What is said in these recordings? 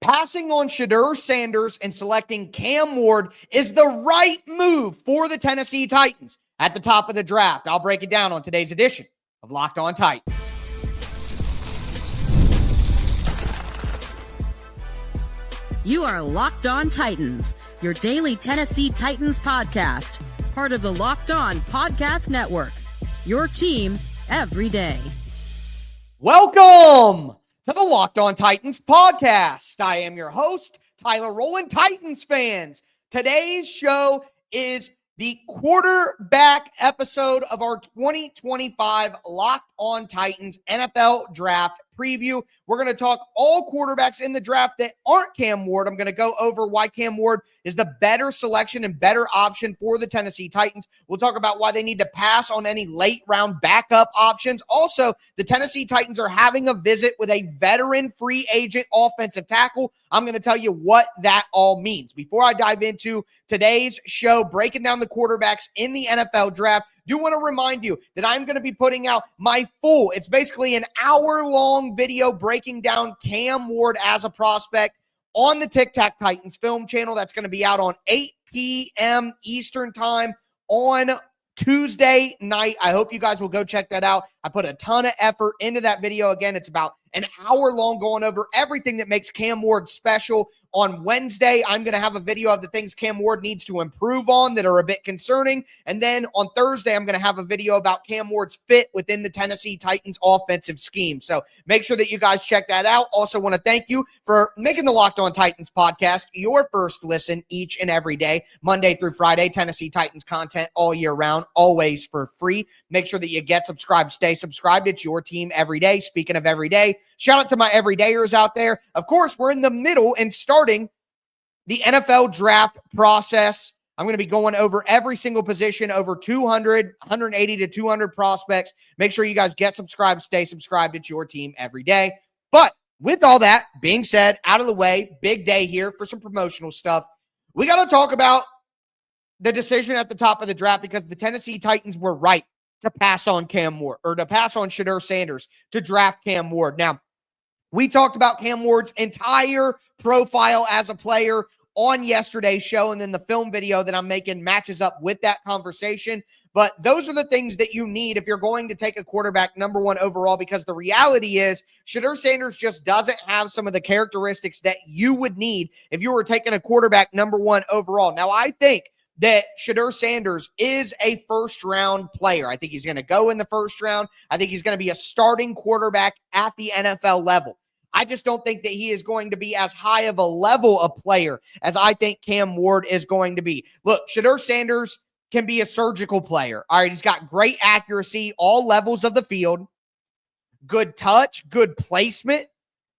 Passing on Shedeur Sanders and selecting Cam Ward is the right move for the Tennessee Titans at the top of the draft. I'll break it down on today's edition of Locked On Titans. You are Locked On Titans, your daily Tennessee Titans podcast, part of the Locked On Podcast Network, your team every day. Welcome to the Locked On Titans podcast. I am your host, Tyler Rowland. Titans fans, today's show is the quarterback episode of our 2025 Locked On Titans NFL Draft preview. We're going to talk all quarterbacks in the draft that aren't Cam Ward. I'm going to go over why Cam Ward is the better selection and better option for the Tennessee Titans. We'll talk about why they need to pass on any late round backup options. Also, the Tennessee Titans are having a visit with a veteran free agent offensive tackle. I'm going to tell you what that all means. Before I dive into today's show, breaking down the quarterbacks in the NFL draft, do want to remind you that I'm going to be putting out my full, it's basically an hour-long video breaking down Cam Ward as a prospect on the Tic Tac Titans film channel. That's going to be out on 8 p.m. Eastern time on Tuesday night. I hope you guys will go check that out. I put a ton of effort into that video. Again, it's about an hour long going over everything that makes Cam Ward special. On Wednesday, I'm going to have a video of the things Cam Ward needs to improve on that are a bit concerning. And then on Thursday, I'm going to have a video about Cam Ward's fit within the Tennessee Titans offensive scheme. So make sure that you guys check that out. Also want to thank you for making the Locked On Titans podcast your first listen each and every day, Monday through Friday. Tennessee Titans content all year round, always for free. Make sure that you get subscribed, stay subscribed. It's your team every day. Speaking of every day, shout out to my everydayers out there. Of course, we're in the middle and starting the NFL draft process. I'm going to be going over every single position, over 200, 180 to 200 prospects. Make sure you guys get subscribed, stay subscribed. It's your team every day. But with all that being said, out of the way, big day here for some promotional stuff. We got to talk about the decision at the top of the draft because the Tennessee Titans were right to pass on Cam Ward, or to pass on Shedeur Sanders to draft Cam Ward. Now, we talked about Cam Ward's entire profile as a player on yesterday's show, and then the film video that I'm making matches up with that conversation. But those are the things that you need if you're going to take a quarterback number one overall, because the reality is Shedeur Sanders just doesn't have some of the characteristics that you would need if you were taking a quarterback number one overall. Now, I think that Shedeur Sanders is a first-round player. I think he's going to go in the first round. I think he's going to be a starting quarterback at the NFL level. I just don't think that he is going to be as high of a level of player as I think Cam Ward is going to be. Look, Shedeur Sanders can be a surgical player. All right, he's got great accuracy, all levels of the field, good touch, good placement.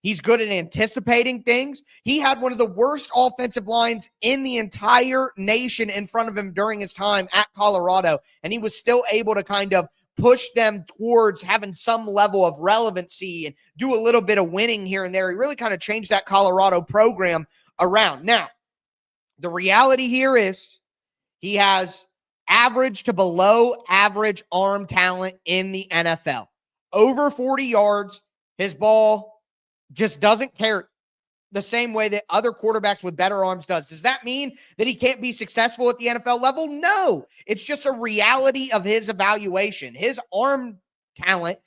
He's good at anticipating things. He had one of the worst offensive lines in the entire nation in front of him during his time at Colorado, and he was still able to kind of push them towards having some level of relevancy and do a little bit of winning here and there. He really kind of changed that Colorado program around. Now, the reality here is he has average to below average arm talent in the NFL. Over 40 yards, his ball just doesn't carry the same way that other quarterbacks with better arms does. Does that mean that he can't be successful at the NFL level? No, it's just a reality of his evaluation. His arm talent,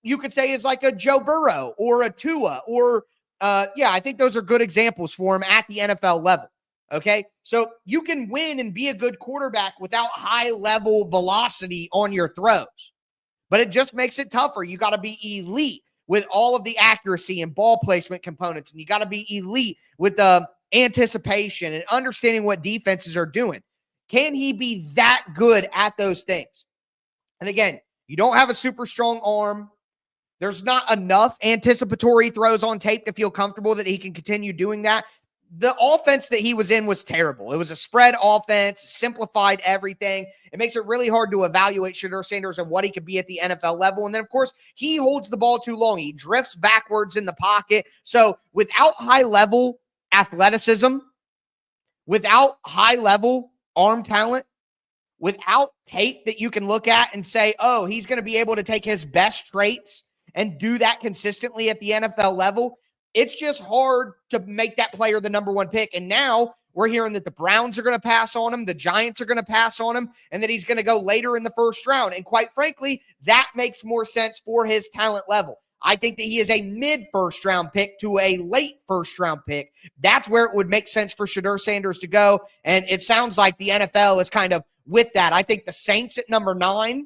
you could say, is like a Joe Burrow or a Tua or, I think those are good examples for him at the NFL level. Okay, so you can win and be a good quarterback without high-level velocity on your throws, but it just makes it tougher. You got to be elite with all of the accuracy and ball placement components. And you got to be elite with the anticipation and understanding what defenses are doing. Can he be that good at those things? And again, you don't have a super strong arm. There's not enough anticipatory throws on tape to feel comfortable that he can continue doing that. The offense that he was in was terrible. It was a spread offense, simplified everything. It makes it really hard to evaluate Shedeur Sanders and what he could be at the NFL level. And then, of course, he holds the ball too long. He drifts backwards in the pocket. So without high-level athleticism, without high-level arm talent, without tape that you can look at and say, oh, he's going to be able to take his best traits and do that consistently at the NFL level, it's just hard to make that player the number one pick. And now we're hearing that the Browns are going to pass on him, the Giants are going to pass on him, and that he's going to go later in the first round. And quite frankly, that makes more sense for his talent level. I think that he is a mid-first round pick to a late first round pick. That's where it would make sense for Shedeur Sanders to go. And it sounds like the NFL is kind of with that. I think the Saints at number 9.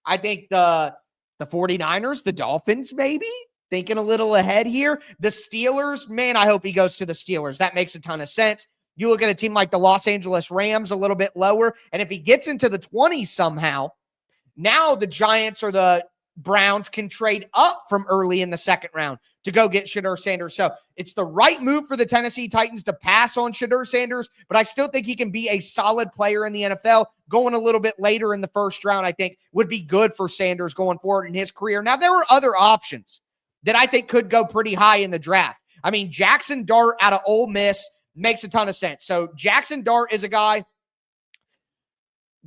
I think the 49ers, the Dolphins, maybe thinking a little ahead here. The Steelers, man, I hope he goes to the Steelers. That makes a ton of sense. You look at a team like the Los Angeles Rams, a little bit lower. And if he gets into the 20s somehow, now the Giants or the Browns can trade up from early in the second round to go get Shedeur Sanders. So it's the right move for the Tennessee Titans to pass on Shedeur Sanders, but I still think he can be a solid player in the NFL. Going a little bit later in the first round, I think, would be good for Sanders going forward in his career. Now, there were other options that I think could go pretty high in the draft. I mean, Jackson Dart out of Ole Miss makes a ton of sense. So Jackson Dart is a guy,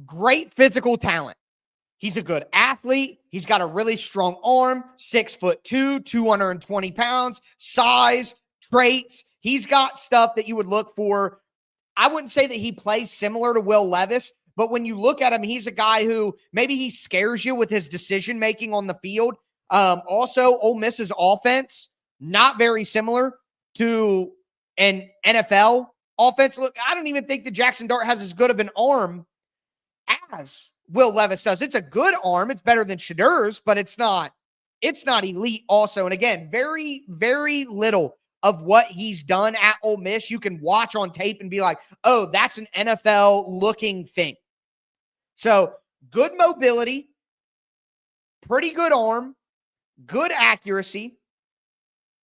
great physical talent. He's a good athlete. He's got a really strong arm, 6'2", 220 pounds, size, traits. He's got stuff that you would look for. I wouldn't say that he plays similar to Will Levis, but when you look at him, he's a guy who maybe he scares you with his decision-making on the field. Also, Ole Miss's offense, not very similar to an NFL offense. Look, I don't even think that Jackson Dart has as good of an arm as Will Levis does. It's a good arm. It's better than Shedeur's, but it's not elite also. And again, very, very little of what he's done at Ole Miss you can watch on tape and be like, oh, that's an NFL looking thing. So good mobility, pretty good arm, good accuracy,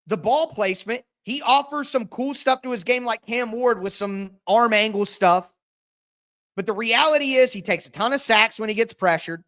the ball placement. He offers some cool stuff to his game like Cam Ward with some arm angle stuff. But the reality is he takes a ton of sacks when he gets pressured.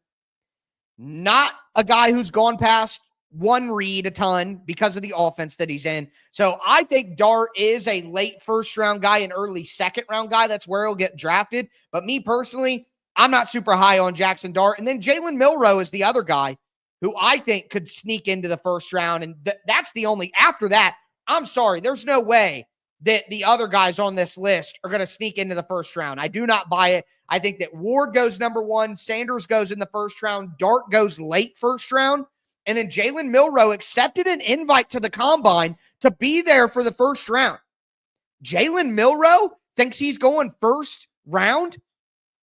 Not a guy who's gone past one read a ton because of the offense that he's in. So I think Dart is a late first-round guy, an early second-round guy. That's where he'll get drafted. But me personally, I'm not super high on Jackson Dart. And then Jalen Milroe is the other guy who I think could sneak into the first round. And that's the only – after that, I'm sorry, there's no way that the other guys on this list are going to sneak into the first round. I do not buy it. I think that Ward goes number 1, Sanders goes in the first round, Dart goes late first round, and then Jalen Milroe accepted an invite to the Combine to be there for the first round. Jalen Milroe thinks he's going first round?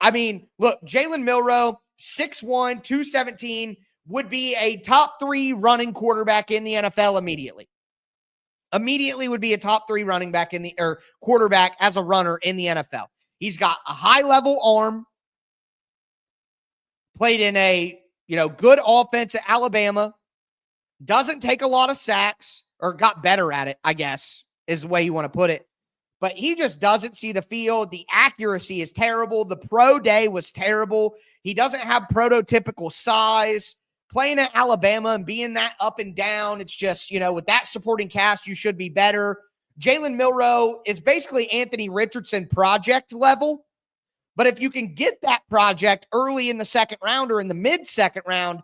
I mean, look, Jalen Milroe, 6'1", 217, would be a top 3 running quarterback in the NFL immediately. Immediately would be a top 3 running back quarterback as a runner in the NFL. He's got a high level arm, played in a, good offense at Alabama, doesn't take a lot of sacks, or got better at it, I guess, is the way you want to put it. But he just doesn't see the field. The accuracy is terrible. The pro day was terrible. He doesn't have prototypical size. Playing at Alabama and being that up and down, it's just, with that supporting cast, you should be better. Jalen Milroe is basically Anthony Richardson project level. But if you can get that project early in the second round or in the mid-second round,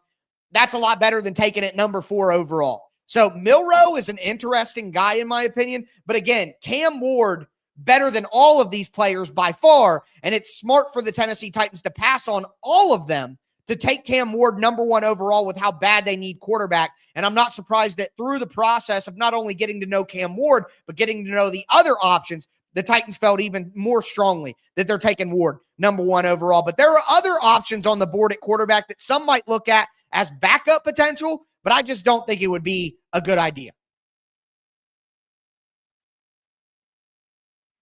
that's a lot better than taking it number 4 overall. So Milroe is an interesting guy in my opinion. But again, Cam Ward, better than all of these players by far. And it's smart for the Tennessee Titans to pass on all of them to take Cam Ward number 1 overall with how bad they need quarterback. And I'm not surprised that through the process of not only getting to know Cam Ward, but getting to know the other options, the Titans felt even more strongly that they're taking Ward number 1 overall. But there are other options on the board at quarterback that some might look at as backup potential, but I just don't think it would be a good idea.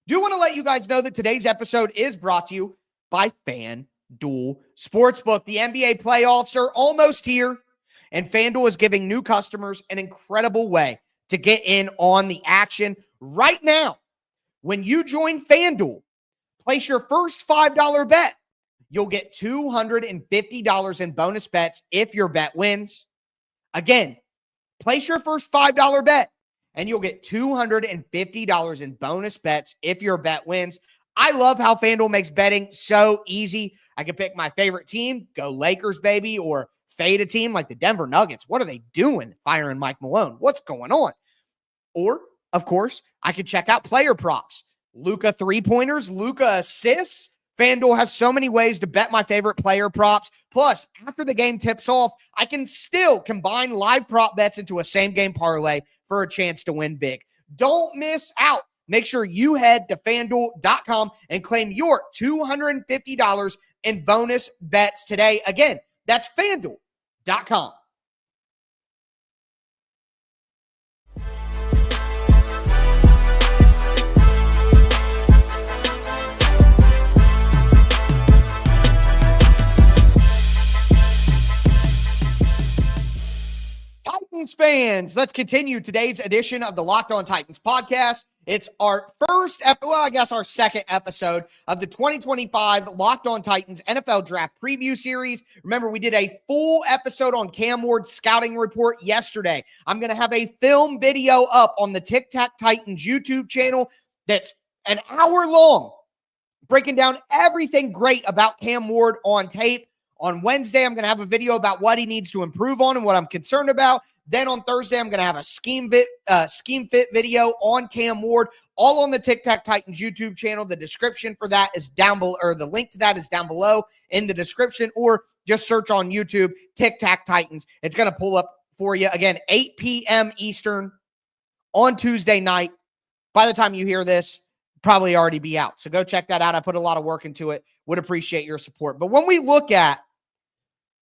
Do want to let you guys know that today's episode is brought to you by FanDuel Sportsbook. The NBA playoffs are almost here, and FanDuel is giving new customers an incredible way to get in on the action right now. When you join FanDuel, place your first $5 bet. You'll get $250 in bonus bets if your bet wins. Again, place your first $5 bet, and you'll get $250 in bonus bets if your bet wins. I love how FanDuel makes betting so easy. I can pick my favorite team, go Lakers, baby, or fade a team like the Denver Nuggets. What are they doing firing Mike Malone? What's going on? Or of course, I could check out player props. Luka three-pointers, Luka assists. FanDuel has so many ways to bet my favorite player props. Plus, after the game tips off, I can still combine live prop bets into a same-game parlay for a chance to win big. Don't miss out. Make sure you head to FanDuel.com and claim your $250 in bonus bets today. Again, that's FanDuel.com. Titans fans, let's continue today's edition of the Locked On Titans podcast. It's our our second episode of the 2025 Locked On Titans NFL Draft Preview Series. Remember, we did a full episode on Cam Ward's scouting report yesterday. I'm going to have a film video up on the Tic Tac Titans YouTube channel that's an hour long, breaking down everything great about Cam Ward on tape. On Wednesday, I'm going to have a video about what he needs to improve on and what I'm concerned about. Then on Thursday, I'm going to have a scheme fit video on Cam Ward, all on the Tic Tac Titans YouTube channel. The description for that is down below, or the link to that is down below in the description, or just search on YouTube, Tic Tac Titans. It's going to pull up for you. Again, 8 p.m. Eastern on Tuesday night. By the time you hear this, probably already be out. So go check that out. I put a lot of work into it. Would appreciate your support. But when we look at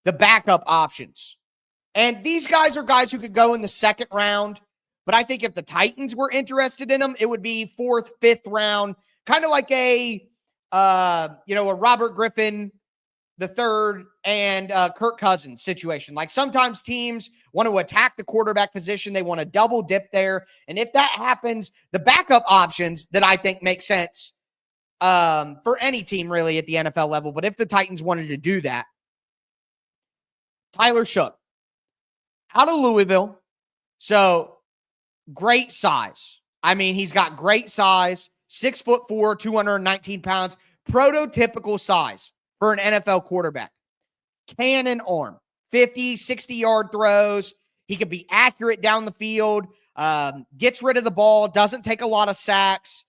the backup options, and these guys are guys who could go in the second round, but I think if the Titans were interested in them, it would be fourth, fifth round, kind of like a Robert Griffin the third and Kirk Cousins situation. Like sometimes teams want to attack the quarterback position. They want to double dip there. And if that happens, the backup options that I think make sense for any team really at the NFL level. But if the Titans wanted to do that, Tyler Shough out of Louisville. So great size. I mean, he's got great size, 6'4", 219 pounds, prototypical size for an NFL quarterback. Cannon arm, 50, 60-yard throws. He could be accurate down the field, gets rid of the ball, doesn't take a lot of sacks.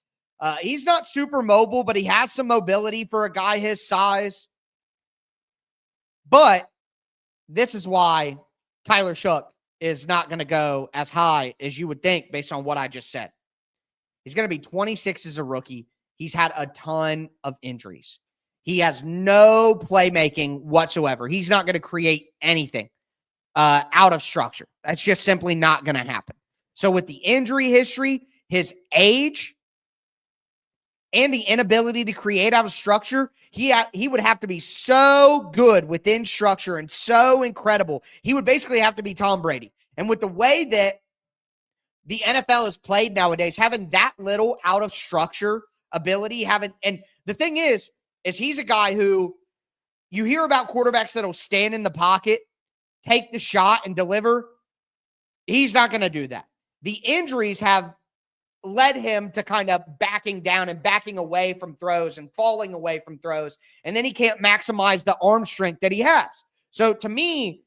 He's not super mobile, but he has some mobility for a guy his size. But this is why Tyler Shough is not going to go as high as you would think based on what I just said. He's going to be 26 as a rookie. He's had a ton of injuries. He has no playmaking whatsoever. He's not going to create anything out of structure. That's just simply not going to happen. So with the injury history, his age, and the inability to create out of structure, he would have to be so good within structure and so incredible. He would basically have to be Tom Brady. And with the way that the NFL is played nowadays, having that little out of structure ability, and the thing is he's a guy who you hear about quarterbacks that'll stand in the pocket, take the shot, and deliver. He's not going to do that. The injuries have led him to kind of backing down and backing away from throws and falling away from throws. And then he can't maximize the arm strength that he has. So to me,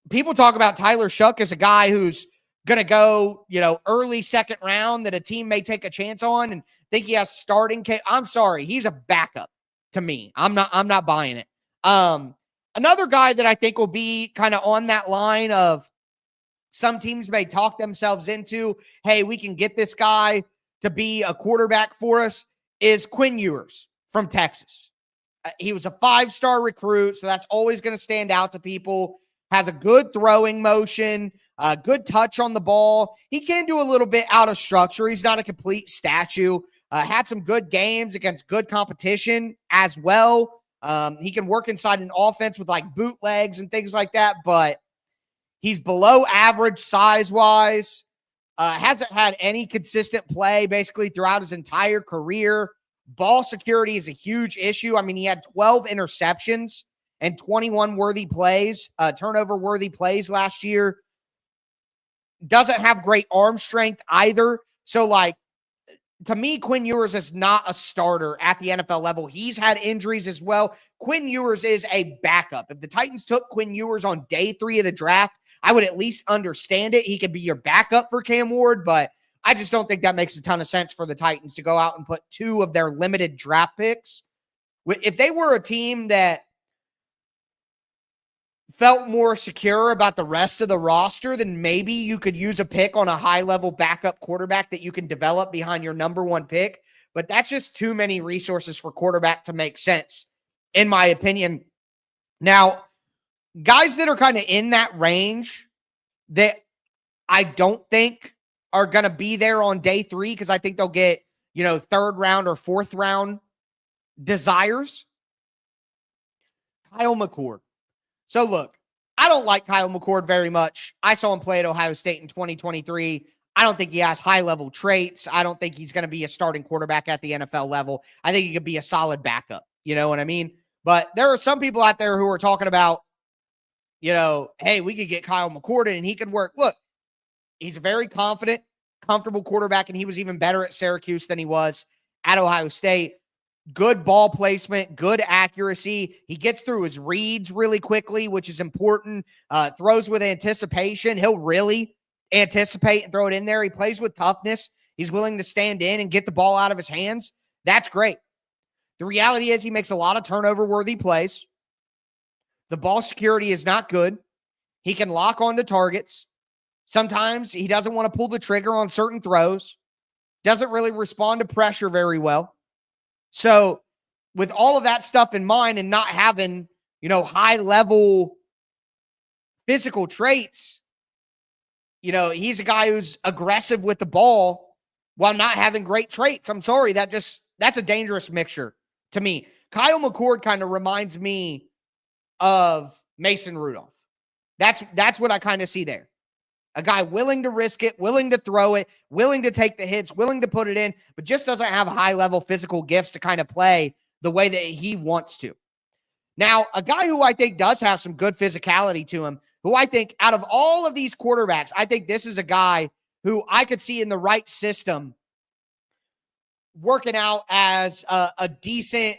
people talk about Tyler Shough as a guy who's going to go, early second round that a team may take a chance on and think he has starting. I'm sorry. He's a backup to me. I'm not buying it. Another guy that I think will be kind of on that line of some teams may talk themselves into, hey, we can get this guy to be a quarterback for us, is Quinn Ewers from Texas. He was a 5-star recruit, so that's always going to stand out to people. Has a good throwing motion, a good touch on the ball. He can do a little bit out of structure. He's not a complete statue. Had some good games against good competition as well. He can work inside an offense with like bootlegs and things like that, but he's below average size-wise. Hasn't had any consistent play basically throughout his entire career. Ball security is a huge issue. I mean, he had 12 interceptions and 21 turnover-worthy plays last year. Doesn't have great arm strength either. So, to me, Quinn Ewers is not a starter at the NFL level. He's had injuries as well. Quinn Ewers is a backup. If the Titans took Quinn Ewers on day 3 of the draft, I would at least understand it. He could be your backup for Cam Ward, but I just don't think that makes a ton of sense for the Titans to go out and put 2 of their limited draft picks. If they were a team that felt more secure about the rest of the roster, then maybe you could use a pick on a high-level backup quarterback that you can develop behind your number 1 pick. But that's just too many resources for quarterback to make sense, in my opinion. Now, guys that are kind of in that range that I don't think are going to be there on day 3, because I think they'll get, 3rd round or 4th round desires. Kyle McCord. So look, I don't like Kyle McCord very much. I saw him play at Ohio State in 2023. I don't think he has high-level traits. I don't think he's going to be a starting quarterback at the NFL level. I think he could be a solid backup. You know what I mean? But there are some people out there who are talking about, hey, we could get Kyle McCord and he could work. Look, he's a very confident, comfortable quarterback, and he was even better at Syracuse than he was at Ohio State. Good ball placement, good accuracy. He gets through his reads really quickly, which is important. Throws with anticipation. He'll really anticipate and throw it in there. He plays with toughness. He's willing to stand in and get the ball out of his hands. That's great. The reality is he makes a lot of turnover-worthy plays. The ball security is not good. He can lock onto targets. Sometimes he doesn't want to pull the trigger on certain throws. Doesn't really respond to pressure very well. So with all of that stuff in mind and not having, high-level physical traits, he's a guy who's aggressive with the ball while not having great traits. I'm sorry, that's a dangerous mixture to me. Kyle McCord kind of reminds me of Mason Rudolph. That's what I kind of see there. A guy willing to risk it, willing to throw it, willing to take the hits, willing to put it in, but just doesn't have high-level physical gifts to kind of play the way that he wants to. Now, a guy who I think does have some good physicality to him, who I think out of all of these quarterbacks, I think this is a guy who I could see in the right system working out as a decent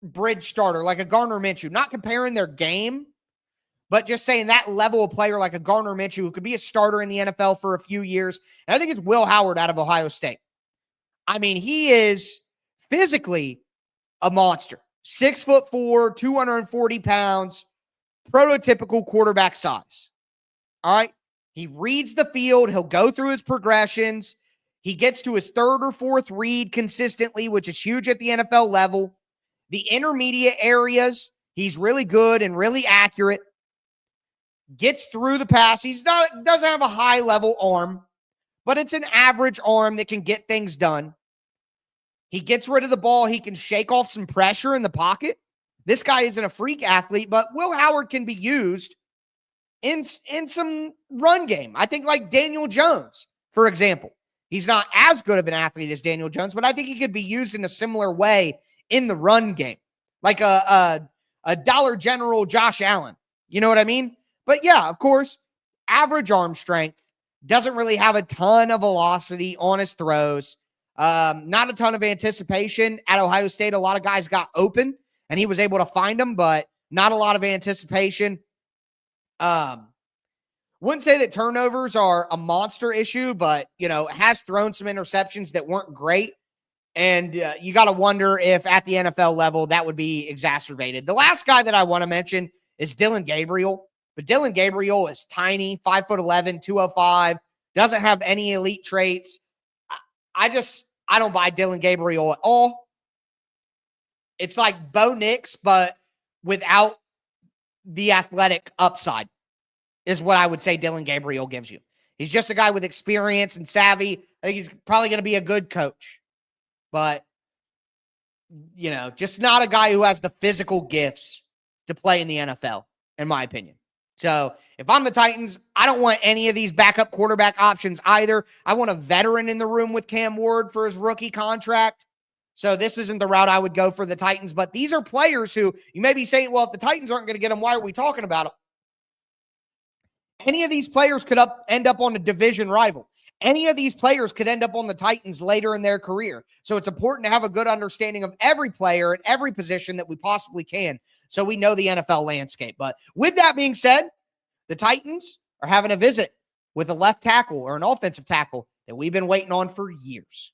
bridge starter, like a Gardner Minshew. Not comparing their game, but just saying that level of player like a Gardner Minshew who could be a starter in the NFL for a few years. And I think it's Will Howard out of Ohio State. I mean, he is physically a monster. 6'4", 240 pounds, prototypical quarterback size. All right. He reads the field. He'll go through his progressions. He gets to his 3rd or 4th read consistently, which is huge at the NFL level. The intermediate areas, he's really good and really accurate. Gets through the pass. Doesn't have a high-level arm, but it's an average arm that can get things done. He gets rid of the ball. He can shake off some pressure in the pocket. This guy isn't a freak athlete, but Will Howard can be used in some run game. I think like Daniel Jones, for example. He's not as good of an athlete as Daniel Jones, but I think he could be used in a similar way in the run game. Like a Dollar General Josh Allen. You know what I mean? But yeah, of course, average arm strength, doesn't really have a ton of velocity on his throws, not a ton of anticipation. At Ohio State, a lot of guys got open, and he was able to find them, but not a lot of anticipation. Wouldn't say that turnovers are a monster issue, but, has thrown some interceptions that weren't great, and you got to wonder if at the NFL level that would be exacerbated. The last guy that I want to mention is Dillon Gabriel. But Dillon Gabriel is tiny, 5'11", 205, doesn't have any elite traits. I don't buy Dillon Gabriel at all. It's like Bo Nix, but without the athletic upside is what I would say Dillon Gabriel gives you. He's just a guy with experience and savvy. I think he's probably going to be a good coach. But, just not a guy who has the physical gifts to play in the NFL, in my opinion. So if I'm the Titans, I don't want any of these backup quarterback options either. I want a veteran in the room with Cam Ward for his rookie contract. So this isn't the route I would go for the Titans. But these are players who you may be saying, well, if the Titans aren't going to get them, why are we talking about them? Any of these players could end up on a division rival. Any of these players could end up on the Titans later in their career. So it's important to have a good understanding of every player at every position that we possibly can, so we know the NFL landscape. But with that being said, the Titans are having a visit with a left tackle or an offensive tackle that we've been waiting on for years.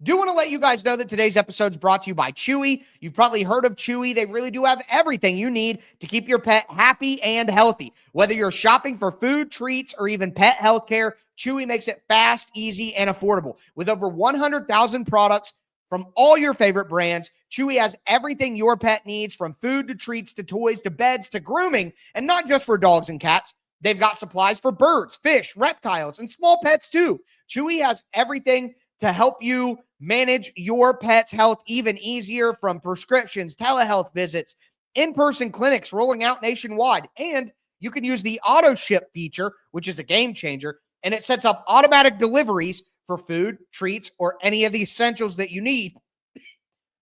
Do want to let you guys know that today's episode is brought to you by Chewy. You've probably heard of Chewy. They really do have everything you need to keep your pet happy and healthy. Whether you're shopping for food, treats, or even pet health care, Chewy makes it fast, easy, and affordable. With over 100,000 products from all your favorite brands, Chewy has everything your pet needs, from food to treats to toys to beds to grooming, and not just for dogs and cats. They've got supplies for birds, fish, reptiles, and small pets too. Chewy has everything to help you manage your pet's health even easier, from prescriptions, telehealth visits, in-person clinics rolling out nationwide. And you can use the auto ship feature, which is a game changer, and it sets up automatic deliveries for food, treats, or any of the essentials that you need,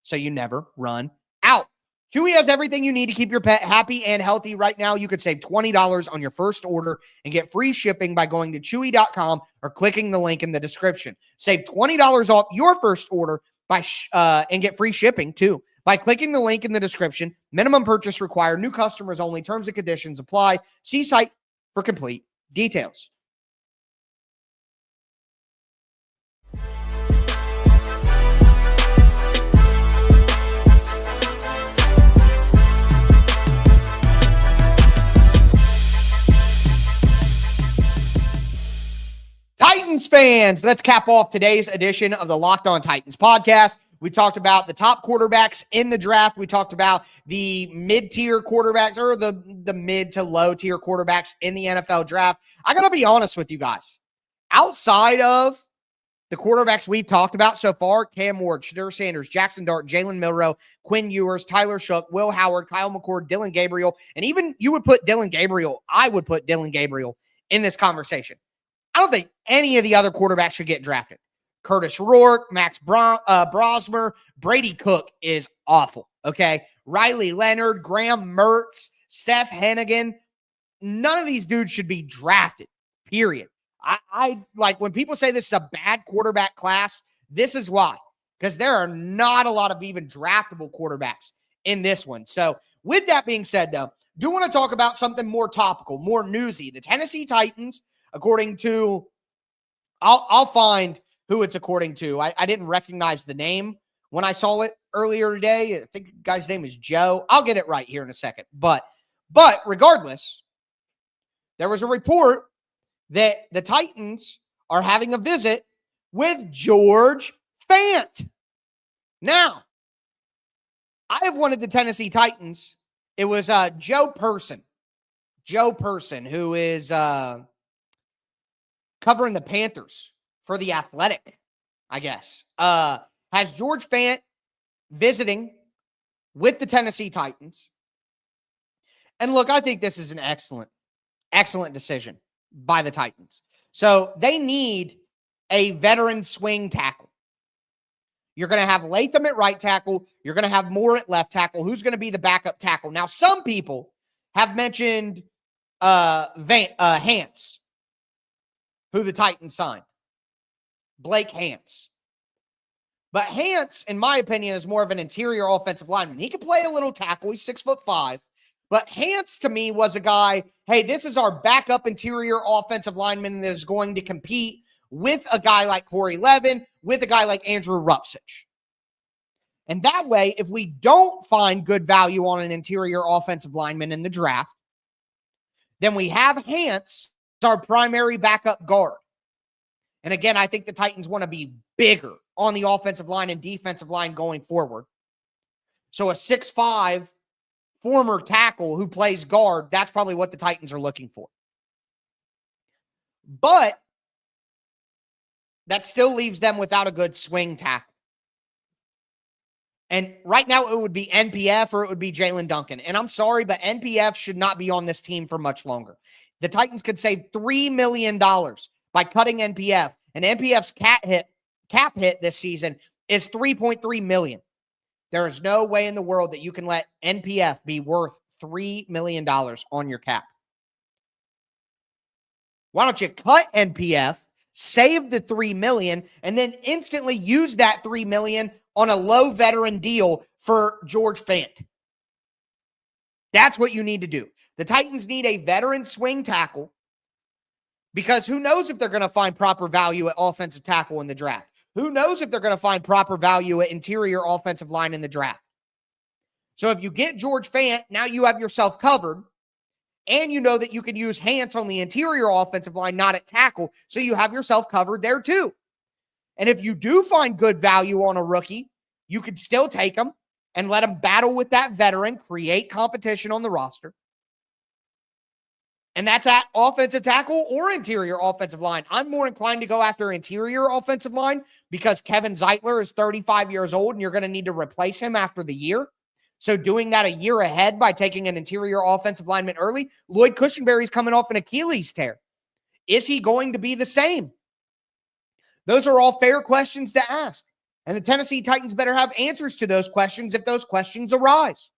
so you never run out. Chewy has everything you need to keep your pet happy and healthy. Right now, you could save $20 on your first order and get free shipping by going to chewy.com or clicking the link in the description. Save $20 off your first order and get free shipping too by clicking the link in the description. Minimum purchase required. New customers only. Terms and conditions apply. See site for complete details. Titans fans, let's cap off today's edition of the Locked On Titans podcast. We talked about the top quarterbacks in the draft. We talked about the mid-tier quarterbacks, or the mid to low-tier quarterbacks in the NFL draft. I got to be honest with you guys. Outside of the quarterbacks we've talked about so far, Cam Ward, Shedeur Sanders, Jackson Dart, Jalen Milroe, Quinn Ewers, Tyler Shough, Will Howard, Kyle McCord, Dylan Gabriel, and even I would put Dylan Gabriel in this conversation. I don't think any of the other quarterbacks should get drafted. Curtis Rourke, Max Brosmer, Brady Cook is awful, okay? Riley Leonard, Graham Mertz, Seth Hennigan. None of these dudes should be drafted, period. I like when people say this is a bad quarterback class, this is why. Because there are not a lot of even draftable quarterbacks in this one. So with that being said, though, do want to talk about something more topical, more newsy. The Tennessee Titans, according to, I'll find who it's according to. I didn't recognize the name when I saw it earlier today. I think the guy's name is Joe. I'll get it right here in a second. But regardless, there was a report that the Titans are having a visit with George Fant. Now, I have wanted the Tennessee Titans. It was Joe Person, who is covering the Panthers for The Athletic, I guess, has George Fant visiting with the Tennessee Titans. And look, I think this is an excellent decision by the Titans. So they need a veteran swing tackle. You're going to have Latham at right tackle. You're going to have Moore at left tackle. Who's going to be the backup tackle? Now, some people have mentioned Hance, who the Titans signed. Blake Hance. But Hance, in my opinion, is more of an interior offensive lineman. He can play a little tackle. He's 6'5". But Hance, to me, was a guy, hey, this is our backup interior offensive lineman that is going to compete with a guy like Corey Levin, with a guy like Andrew Rupsich. And that way, if we don't find good value on an interior offensive lineman in the draft, then we have Hance as our primary backup guard. And again, I think the Titans want to be bigger on the offensive line and defensive line going forward. So a 6'5" former tackle who plays guard, that's probably what the Titans are looking for. But that still leaves them without a good swing tackle. And right now it would be NPF or it would be Jalen Duncan. And I'm sorry, but NPF should not be on this team for much longer. The Titans could save $3 million by cutting NPF. And NPF's cap hit this season is $3.3 million. There is no way in the world that you can let NPF be worth $3 million on your cap. Why don't you cut NPF, save the $3 million, and then instantly use that $3 million on a low veteran deal for George Fant? That's what you need to do. The Titans need a veteran swing tackle Because who knows if they're going to find proper value at offensive tackle in the draft? Who knows if they're going to find proper value at interior offensive line in the draft? So if you get George Fant, now you have yourself covered, and you know that you can use Hance on the interior offensive line, not at tackle, so you have yourself covered there too. And if you do find good value on a rookie, you could still take him and let him battle with that veteran, create competition on the roster. And that's at offensive tackle or interior offensive line. I'm more inclined to go after interior offensive line because Kevin Zeitler is 35 years old and you're going to need to replace him after the year. So doing that a year ahead by taking an interior offensive lineman early, Lloyd Cushenberry's coming off an Achilles tear. Is he going to be the same? Those are all fair questions to ask. And the Tennessee Titans better have answers to those questions if those questions arise.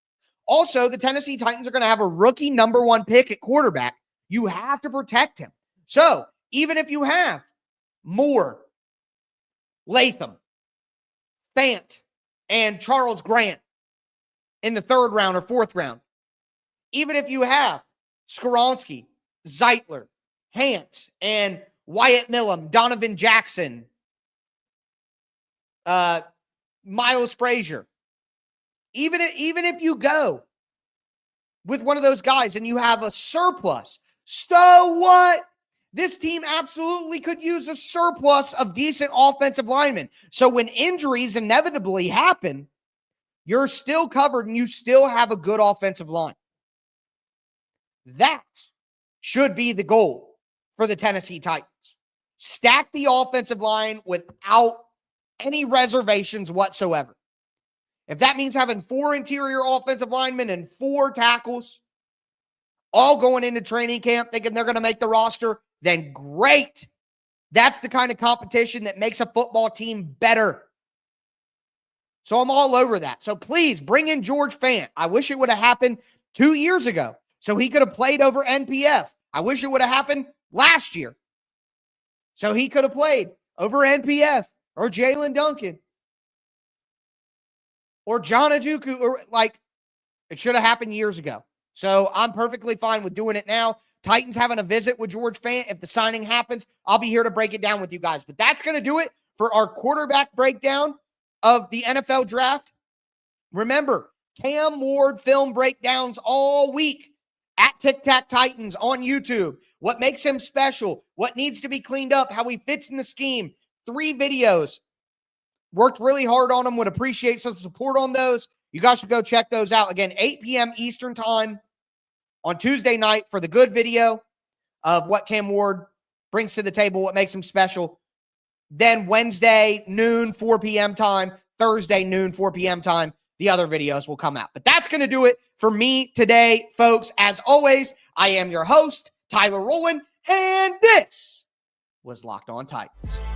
Also, the Tennessee Titans are going to have a rookie number 1 pick at quarterback. You have to protect him. So even if you have Moore, Latham, Fant, and Charles Grant in the 3rd round or 4th round, even if you have Skoronski, Zeitler, Hant, and Wyatt Millum, Donovan Jackson, Miles Frazier, even if you go with one of those guys and you have a surplus, so what? This team absolutely could use a surplus of decent offensive linemen. So when injuries inevitably happen, you're still covered and you still have a good offensive line. That should be the goal for the Tennessee Titans. Stack the offensive line without any reservations whatsoever. If that means having 4 interior offensive linemen and 4 tackles, all going into training camp thinking they're going to make the roster, then great. That's the kind of competition that makes a football team better. So I'm all over that. So please bring in George Fant. I wish it would have happened 2 years ago so he could have played over NPF. I wish it would have happened last year so he could have played over NPF or Jalen Duncan or John Ajuku. Or it should have happened years ago. So I'm perfectly fine with doing it now. Titans having a visit with George Fant. If the signing happens, I'll be here to break it down with you guys. But that's going to do it for our quarterback breakdown of the NFL draft. Remember, Cam Ward film breakdowns all week at Tic Tac Titans on YouTube. What makes him special, what needs to be cleaned up, how he fits in the scheme. 3 videos. Worked really hard on them. Would appreciate some support on those. You guys should go check those out. Again, 8 p.m. Eastern time on Tuesday night for the good video of what Cam Ward brings to the table, what makes him special. Then Wednesday, noon, 4 p.m. time. Thursday, noon, 4 p.m. time. The other videos will come out. But that's going to do it for me today, folks. As always, I am your host, Tyler Rowland, and this was Locked On Titans.